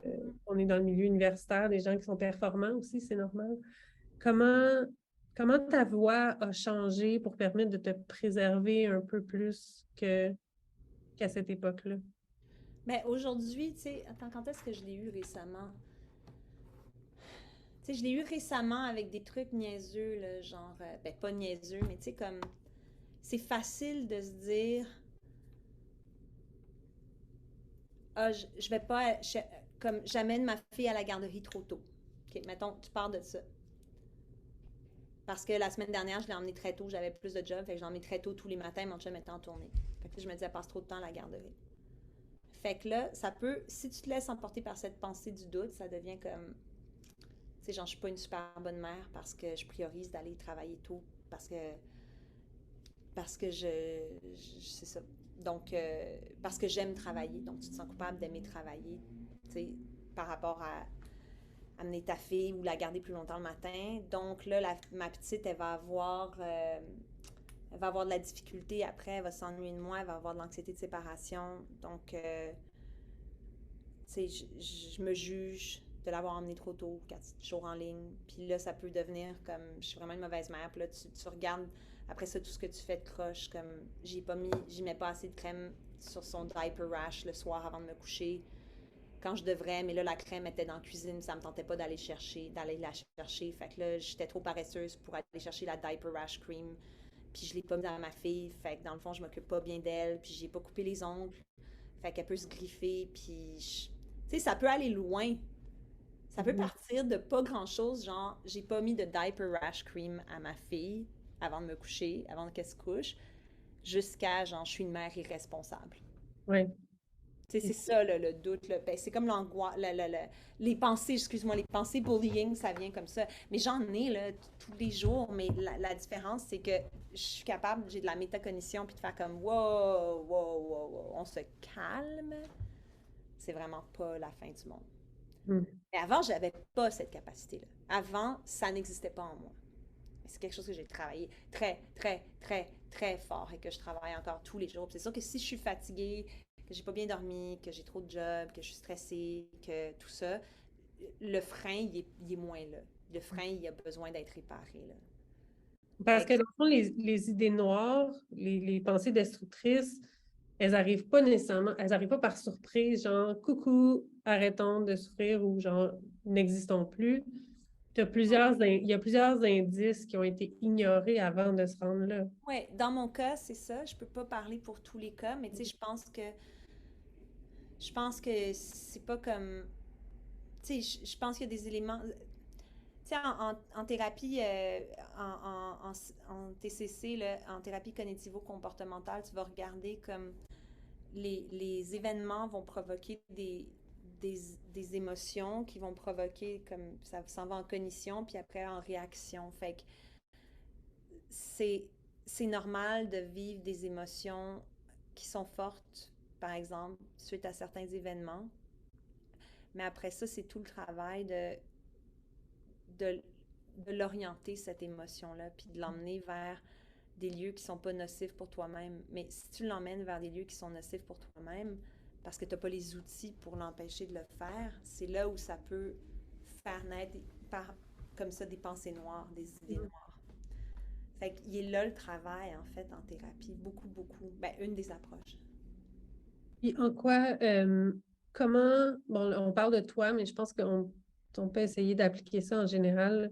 on est dans le milieu universitaire, des gens qui sont performants aussi, c'est normal. Comment, comment ta voix a changé pour permettre de te préserver un peu plus qu'à cette époque-là? Mais aujourd'hui, tu sais, attends, quand est-ce que je l'ai eu récemment? Tu sais, je l'ai eu récemment avec des trucs niaiseux, là, genre, ben pas niaiseux, mais tu sais, comme, c'est facile de se dire, ah, je vais pas, comme, j'amène ma fille à la garderie trop tôt. OK, mettons, tu parles de ça. Parce que la semaine dernière, je l'ai emmenée très tôt, j'avais plus de job, fait que je l'ai emmenée très tôt tous les matins, mon chum était en tournée. Fait que je me disais, elle passe trop de temps à la garderie. Fait que là, ça peut, si tu te laisses emporter par cette pensée du doute, ça devient comme, tu sais, genre, je suis pas une super bonne mère parce que je priorise d'aller travailler tôt, parce que c'est ça. Donc, parce que j'aime travailler, donc tu te sens coupable d'aimer travailler, tu sais, par rapport à amener ta fille ou la garder plus longtemps le matin. Donc là, ma petite, elle va avoir de la difficulté après, elle va s'ennuyer de moi, elle va avoir de l'anxiété de séparation. Donc, tu sais, je me juge de l'avoir emmené trop tôt, 4 jours en ligne. Puis là, ça peut devenir comme, je suis vraiment une mauvaise mère. Puis là, tu regardes après ça tout ce que tu fais de croche, comme, j'y mets pas assez de crème sur son diaper rash le soir avant de me coucher quand je devrais, mais là, la crème était dans la cuisine, ça me tentait pas d'aller la chercher. Fait que là, j'étais trop paresseuse pour aller chercher la diaper rash cream. Puis je l'ai pas mis à ma fille. Fait que dans le fond, je m'occupe pas bien d'elle. Puis j'ai pas coupé les ongles. Fait qu'elle peut se griffer. Puis, tu sais, ça peut aller loin. Ça peut partir de pas grand-chose, genre, j'ai pas mis de diaper rash cream à ma fille avant de me coucher, avant qu'elle se couche, jusqu'à, genre, je suis une mère irresponsable. Oui. Tu sais, c'est ça le doute. Là. Ben, c'est comme l'angoisse, les pensées, excuse-moi, les pensées bullying, ça vient comme ça. Mais j'en ai là, tous les jours, mais la différence, c'est que je suis capable, j'ai de la métacognition, puis de faire comme wow, wow, wow, wow, on se calme. C'est vraiment pas la fin du monde. Mais avant, j'avais pas cette capacité-là. Avant, ça n'existait pas en moi. C'est quelque chose que j'ai travaillé très, très, très, très fort et que je travaille encore tous les jours. Puis c'est sûr que si je suis fatiguée, que j'ai pas bien dormi, que j'ai trop de job, que je suis stressée, que tout ça, le frein, il est moins là. Le frein, il a besoin d'être réparé, là. Parce Fait que que, dans le fond, les idées noires, les pensées destructrices, elles n'arrivent pas nécessairement, elles n'arrivent pas par surprise, genre coucou, arrêtons de souffrir ou genre n'existons plus. Il y a plusieurs indices qui ont été ignorés avant de se rendre là. ouais, dans mon cas, c'est ça. Je peux pas parler pour tous les cas, mais tu sais, je pense que c'est pas comme, tu sais, je pense qu'il y a des éléments. Tu sais, en thérapie, en TCC, là, en thérapie cognitivo-comportementale, tu vas regarder comme les événements vont provoquer des émotions qui vont provoquer comme ça s'en va en cognition, puis après en réaction. Fait que c'est, c'est normal de vivre des émotions qui sont fortes, par exemple, suite à certains événements. Mais après ça, c'est tout le travail de, de l'orienter, cette émotion-là, puis de l'emmener vers des lieux qui sont pas nocifs pour toi-même. Mais si tu l'emmènes vers des lieux qui sont nocifs pour toi-même, parce que tu n'as pas les outils pour l'empêcher de le faire, c'est là où ça peut faire naître comme ça des pensées noires, des idées noires. Fait qu'il est là le travail, en fait, en thérapie. Beaucoup, beaucoup. Ben, une des approches. Puis en quoi, comment, bon, on parle de toi, mais je pense qu'on peut essayer d'appliquer ça en général.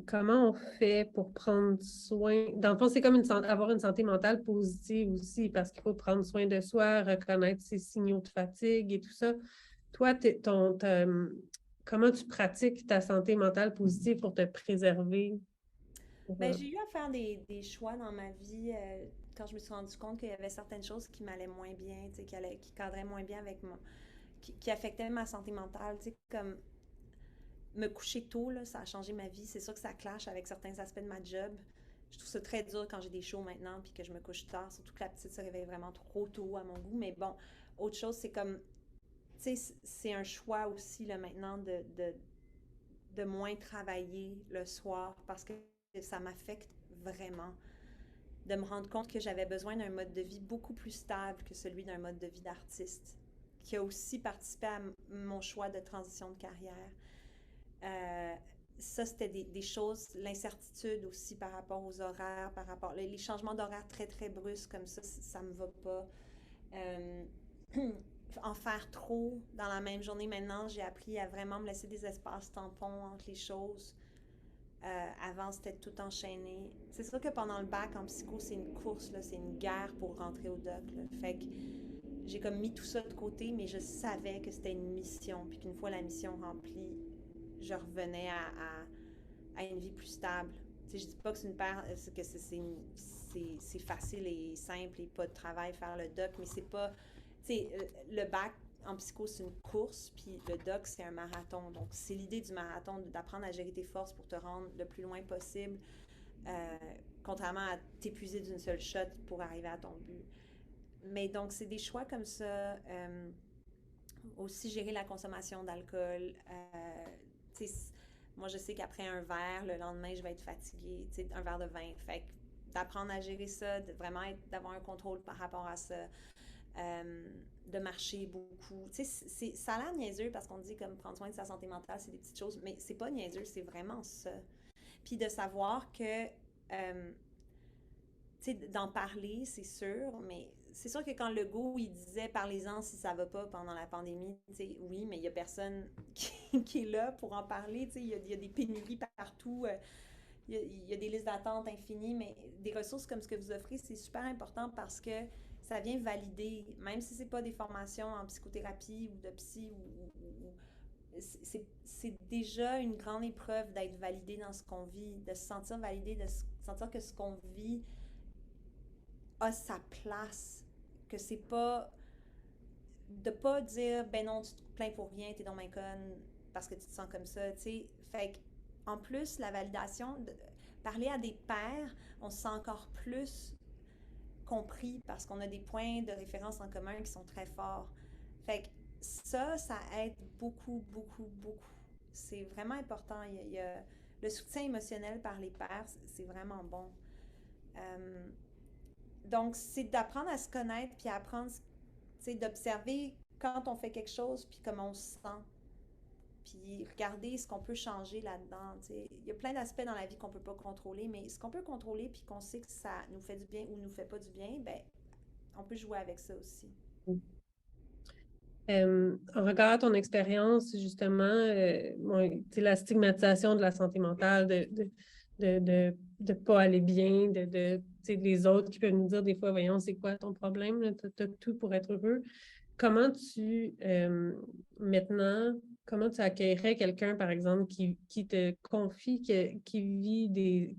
Comment on fait pour prendre soin, dans le fond, c'est comme avoir une santé mentale positive aussi, parce qu'il faut prendre soin de soi, reconnaître ses signaux de fatigue et tout ça. Toi, comment tu pratiques ta santé mentale positive pour te préserver? Ben, j'ai eu à faire des choix dans ma vie quand je me suis rendu compte qu'il y avait certaines choses qui m'allaient moins bien, tu sais, qui cadraient moins bien avec moi, qui affectaient ma santé mentale, tu sais, comme me coucher tôt, là, ça a changé ma vie. C'est sûr que ça clash avec certains aspects de ma job. Je trouve ça très dur quand j'ai des shows maintenant puis que je me couche tard, surtout que la petite se réveille vraiment trop tôt à mon goût. Mais bon, autre chose, c'est comme, tu sais, c'est un choix aussi, là, maintenant, de moins travailler le soir parce que ça m'affecte vraiment. De me rendre compte que j'avais besoin d'un mode de vie beaucoup plus stable que celui d'un mode de vie d'artiste, qui a aussi participé à mon choix de transition de carrière. Euh, Ça, c'était des choses, l'incertitude aussi par rapport aux horaires, par rapport les changements d'horaire très, très brusques comme ça me va pas. Euh, En faire trop dans la même journée maintenant, j'ai appris à vraiment me laisser des espaces tampons entre les choses. Avant, c'était tout enchaîné. C'est sûr que pendant le bac en psycho, c'est une course, là, c'est une guerre pour rentrer au doc. Là. Fait que j'ai comme mis tout ça de côté, mais je savais que c'était une mission, puis qu'une fois la mission remplie, je revenais à une vie plus stable. Tu sais, je dis pas que c'est une paire, que c'est facile et simple et pas de travail faire le doc, mais c'est pas, tu sais, le bac en psycho, c'est une course, puis le doc, c'est un marathon. Donc, c'est l'idée du marathon, d'apprendre à gérer tes forces pour te rendre le plus loin possible, euh, contrairement à t'épuiser d'une seule shot pour arriver à ton but. Mais donc, c'est des choix comme ça. Aussi, gérer la consommation d'alcool. Tu sais, moi, je sais qu'après un verre, le lendemain, je vais être fatiguée. Tu sais, un verre de vin. Fait que d'apprendre à gérer ça, de vraiment d'avoir un contrôle par rapport à ça. De marcher beaucoup. Tu sais, ça a l'air niaiseux parce qu'on dit comme prendre soin de sa santé mentale, c'est des petites choses, mais c'est pas niaiseux, c'est vraiment ça. Puis de savoir que, tu sais, d'en parler, c'est sûr, mais c'est sûr que quand Legault, il disait parlez-en si ça va pas pendant la pandémie, tu sais, oui, mais il y a personne qui est là pour en parler, tu sais, il y a des pénuries partout, il y a des listes d'attente infinies, mais des ressources comme ce que vous offrez, c'est super important parce que ça vient valider, même si c'est pas des formations en psychothérapie ou de psy, c'est déjà une grande épreuve d'être validé dans ce qu'on vit, de se sentir validé, de se sentir que ce qu'on vit a sa place, que c'est pas de pas dire ben non tu te plains pour rien, t'es dans ma conne parce que tu te sens comme ça, tu sais. Fait en plus la validation, parler à des pairs, on se sent encore plus compris parce qu'on a des points de référence en commun qui sont très forts. Fait que ça aide beaucoup, beaucoup, beaucoup. C'est vraiment important. Il y a le soutien émotionnel par les pairs, c'est vraiment bon. Euh, donc, c'est d'apprendre à se connaître puis apprendre, d'observer quand on fait quelque chose puis comment on se sent. Puis regarder ce qu'on peut changer là-dedans. T'sais. Il y a plein d'aspects dans la vie qu'on ne peut pas contrôler, mais ce qu'on peut contrôler puis qu'on sait que ça nous fait du bien ou nous fait pas du bien, ben on peut jouer avec ça aussi. En regard à ton expérience, justement, bon, la stigmatisation de la santé mentale, de pas aller bien, les autres qui peuvent nous dire des fois, voyons, c'est quoi ton problème? Tu as tout pour être heureux. Comment maintenant, comment tu accueillerais quelqu'un, par exemple, qui te confie qui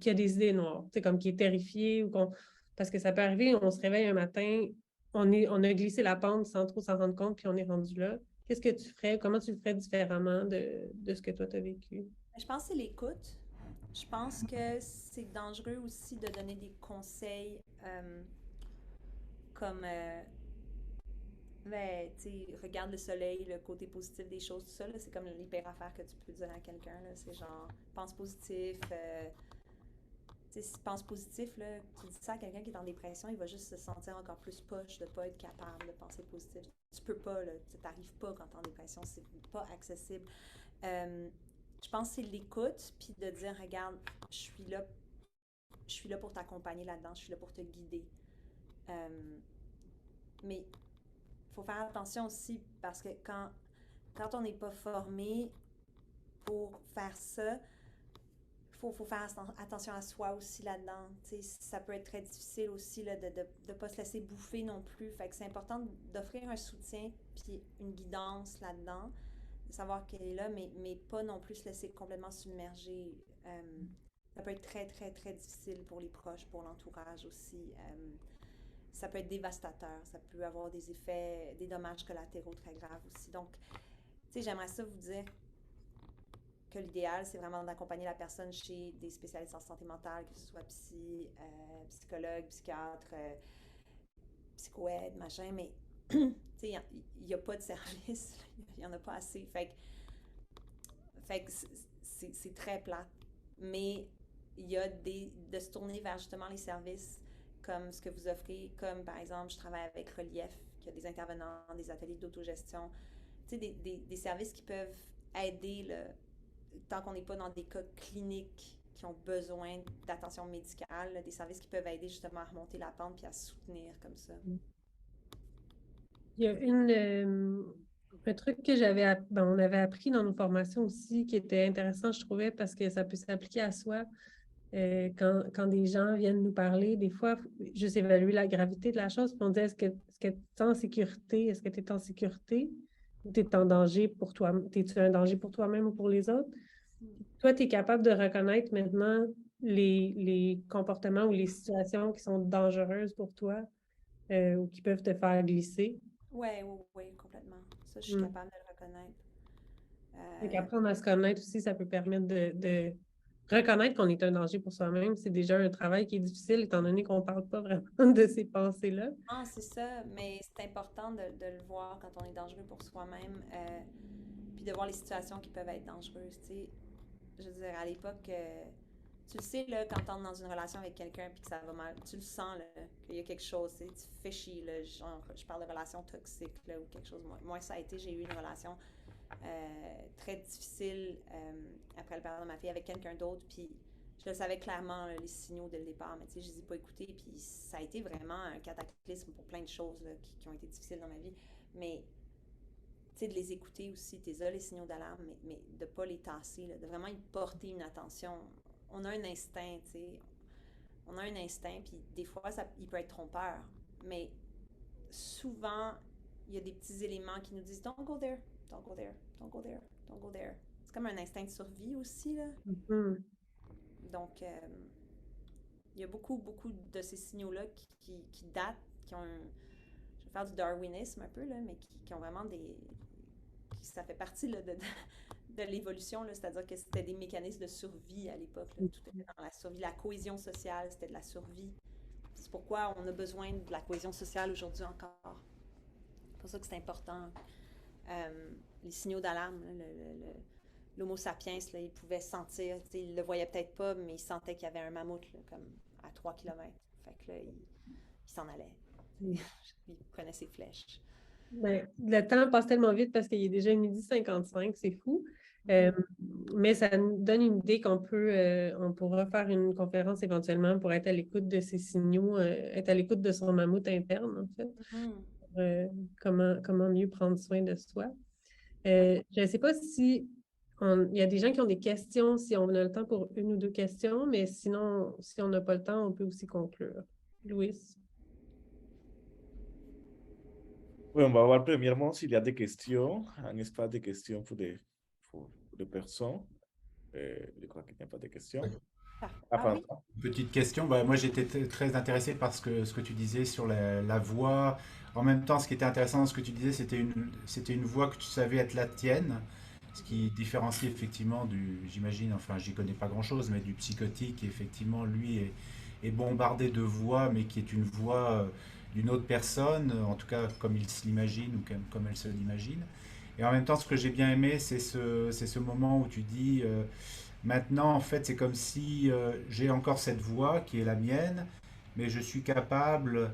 a des idées noires, comme qui est terrifié parce que ça peut arriver, on se réveille un matin, on a glissé la pente sans trop s'en rendre compte, puis on est rendu là. Qu'est-ce que tu ferais? Comment tu le ferais différemment de ce que toi, tu as vécu? Je pense que c'est l'écoute. Je pense que c'est dangereux aussi de donner des conseils comme ben, tu sais, regarde le soleil, le côté positif des choses, tout ça, c'est comme l'hyper affaire que tu peux dire à quelqu'un, c'est genre, pense positif, tu sais, si tu penses positif, là, tu dis ça à quelqu'un qui est en dépression, il va juste se sentir encore plus poche de pas être capable de penser positif. Tu peux pas, là, tu t'arrives pas quand t'es en dépression, c'est pas accessible. Je pense que c'est l'écoute, puis de dire, regarde, je suis là pour t'accompagner là-dedans, je suis là pour te guider. Mais il faut faire attention aussi parce que quand on n'est pas formé pour faire ça, faut faire attention à soi aussi là-dedans. T'sais, ça peut être très difficile aussi là, de ne pas se laisser bouffer non plus. Fait que c'est important d'offrir un soutien puis une guidance là-dedans. savoir qu'elle est là, mais pas non plus se laisser complètement submerger. Ça peut être très, très, très difficile pour les proches, pour l'entourage aussi. Ça peut être dévastateur, ça peut avoir des effets, des dommages collatéraux très graves aussi. Donc, tu sais, j'aimerais ça vous dire que l'idéal, c'est vraiment d'accompagner la personne chez des spécialistes en santé mentale, que ce soit psychologue, psychiatre, psychoaide, machin, mais tu sais, il n'y a pas de service, il n'y en a pas assez. Fait que c'est très plate. Mais il y a de se tourner vers justement les services comme ce que vous offrez, comme par exemple, je travaille avec Relief, qui a des intervenants, des ateliers d'autogestion, tu sais, des services qui peuvent aider, tant qu'on n'est pas dans des cas cliniques qui ont besoin d'attention médicale, là, des services qui peuvent aider justement à remonter la pente puis à soutenir comme ça. Il y a un truc que on avait appris dans nos formations aussi qui était intéressant, je trouvais, parce que ça peut s'appliquer à soi. Quand des gens viennent nous parler, des fois, juste évaluer la gravité de la chose, puis on dit est-ce que tu es en sécurité? Est-ce que tu es en sécurité? Ou tu es en danger pour toi? Es-tu un danger pour toi-même ou pour les autres? Toi, tu es capable de reconnaître maintenant les comportements ou les situations qui sont dangereuses pour toi ou qui peuvent te faire glisser. Oui, oui, oui, complètement. Ça, je suis capable de le reconnaître. Donc, apprendre à se connaître aussi, ça peut permettre de reconnaître qu'on est un danger pour soi-même. C'est déjà un travail qui est difficile, étant donné qu'on ne parle pas vraiment de ces pensées-là. Non, c'est ça, mais c'est important de le voir quand on est dangereux pour soi-même, puis de voir les situations qui peuvent être dangereuses. Tu sais, je veux dire, à l'époque, tu le sais, là, quand tu entres dans une relation avec quelqu'un puis que ça va mal, tu le sens, là, qu'il y a quelque chose, tu fais chier, là, genre, je parle de relation toxique, là, ou quelque chose. Moi, ça a été, j'ai eu une relation très difficile après le père de ma fille avec quelqu'un d'autre, puis je le savais clairement, là, les signaux dès le départ, mais tu sais, je les ai pas écoutés, puis ça a été vraiment un cataclysme pour plein de choses là, qui ont été difficiles dans ma vie, mais tu sais, de les écouter aussi, t'es là, les signaux d'alarme, mais de pas les tasser, là, de vraiment y porter une attention. On a un instinct, tu sais, on a un instinct, puis des fois, il peut être trompeur, mais souvent, il y a des petits éléments qui nous disent don't go there, don't go there, don't go there, don't go there. C'est comme un instinct de survie aussi, là. Mm-hmm. Donc, il y a beaucoup, beaucoup de ces signaux-là qui datent, qui ont je vais faire du darwinisme un peu, là, mais qui ont vraiment ça fait partie là, de l'évolution, c'est-à-dire que c'était des mécanismes de survie à l'époque. Tout était dans la survie, la cohésion sociale, c'était de la survie. C'est pourquoi on a besoin de la cohésion sociale aujourd'hui encore. C'est pour ça que c'est important. Les signaux d'alarme, l'homo sapiens, là, il pouvait sentir, il le voyait peut-être pas, mais il sentait qu'il y avait un mammouth là, comme à 3 km. Fait que là, il s'en allait. Il prenait ses flèches. Ben, le temps passe tellement vite parce qu'il est déjà 12h55, c'est fou. Mais ça nous donne une idée on pourra faire une conférence éventuellement pour être à l'écoute de ces signaux, être à l'écoute de son mammouth interne, en fait. Comment mieux prendre soin de soi. Je ne sais pas si il y a des gens qui ont des questions, si on a le temps pour une ou deux questions, mais sinon, si on n'a pas le temps, on peut aussi conclure. Louis? Oui, on va voir premièrement s'il y a des questions, un espace de questions pour des personnes. Je crois qu'il n'y a pas de questions. Oui. Petite question, moi j'étais très intéressé par ce que tu disais sur la voix. En même temps, ce qui était intéressant dans ce que tu disais, c'était une voix que tu savais être la tienne, ce qui différencie effectivement j'imagine, enfin j'y connais pas grand-chose, mais du psychotique qui effectivement lui est bombardé de voix, mais qui est une voix d'une autre personne, en tout cas comme il se l'imagine ou comme elle se l'imagine. Et en même temps, ce que j'ai bien aimé, c'est ce moment où tu dis... Maintenant, en fait, c'est comme si j'ai encore cette voix qui est la mienne, mais je suis capable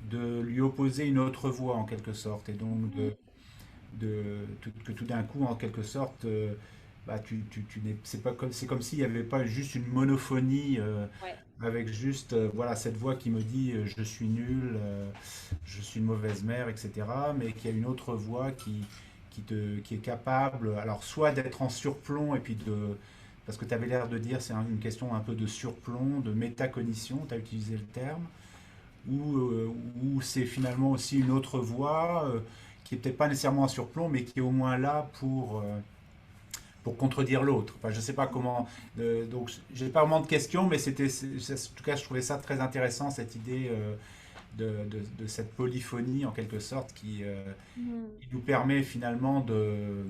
de lui opposer une autre voix en quelque sorte. Et donc, que tout d'un coup, en quelque sorte, c'est comme s'il n'y avait pas juste une monophonie avec juste voilà, cette voix qui me dit je suis nul, je suis une mauvaise mère, etc. Mais qu'il y a une autre voix qui est capable, alors soit d'être en surplomb et puis parce que tu avais l'air de dire, c'est une question un peu de surplomb, de métacognition, tu as utilisé le terme, ou c'est finalement aussi une autre voix qui est peut-être pas nécessairement en surplomb, mais qui est au moins là pour contredire l'autre. Enfin, je sais pas comment. Donc, j'ai pas vraiment de questions, mais en tout cas, je trouvais ça très intéressant, cette idée de cette polyphonie, en quelque sorte, qui nous permet finalement de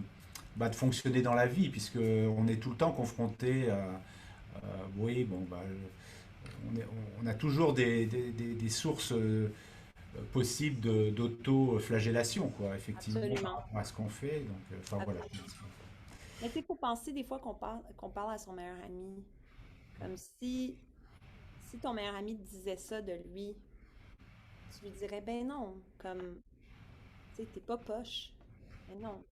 fonctionner dans la vie, puisque on est tout le temps confronté oui, bon, on a toujours des sources possibles d'auto-flagellation, quoi, effectivement, par Absolument. rapport à ce qu'on fait. Donc, enfin, voilà. Absolument. Mais tu sais, faut penser des fois qu'on parle à son meilleur ami, comme si ton meilleur ami te disait ça de lui, tu lui dirais, ben non, comme, tu sais, t'es pas poche. Mais non,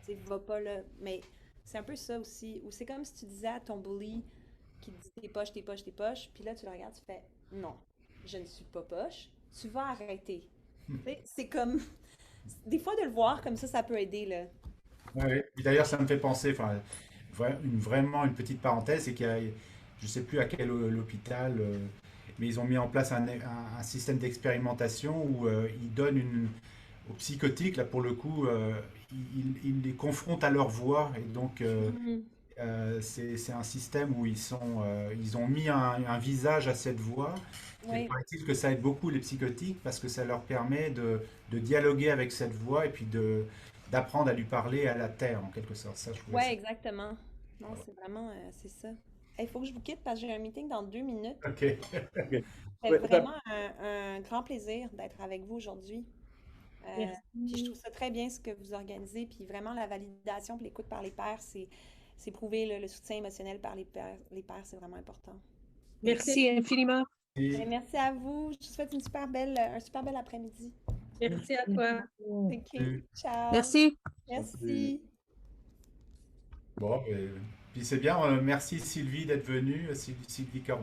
tu sais, va pas là. Mais c'est un peu ça aussi. Ou c'est comme si tu disais à ton bully qui te dit t'es poche, t'es poche, t'es poche, puis là tu le regardes, tu fais, non, je ne suis pas poche, tu vas arrêter. Tu sais, c'est comme, des fois de le voir comme ça peut aider, là. Ouais, ouais. Et d'ailleurs, ça me fait penser, enfin, vraiment une petite parenthèse, c'est qu'il y a, je sais plus à quel hôpital, mais ils ont mis en place un système d'expérimentation où ils donnent aux psychotiques, là pour le coup, ils les confrontent à leur voix, et donc Mhm. c'est un système où ils ont mis un visage à cette voix. Et il Oui, paraît-il que ça aide beaucoup les psychotiques parce que ça leur permet de dialoguer avec cette voix et puis d'apprendre à lui parler à la terre, en quelque sorte. Ça, je trouvais ouais, ça. exactement. Non, c'est vraiment, c'est ça. Il faut que je vous quitte parce que j'ai un meeting dans 2 minutes. Ok. Ok. C'est Ouais, vraiment un grand plaisir d'être avec vous aujourd'hui. Puis je Merci. trouve ça très bien ce que vous organisez. Puis vraiment, la validation et l'écoute par les pairs, c'est prouvé, là, le soutien émotionnel par les pairs, c'est vraiment important. Merci infiniment. Ben, merci à vous. Je vous souhaite un super bel après-midi. Merci à toi. OK. Ciao. Merci. Merci. Bon, puis c'est bien. Merci Sylvie d'être venue, Sylvie Corbière.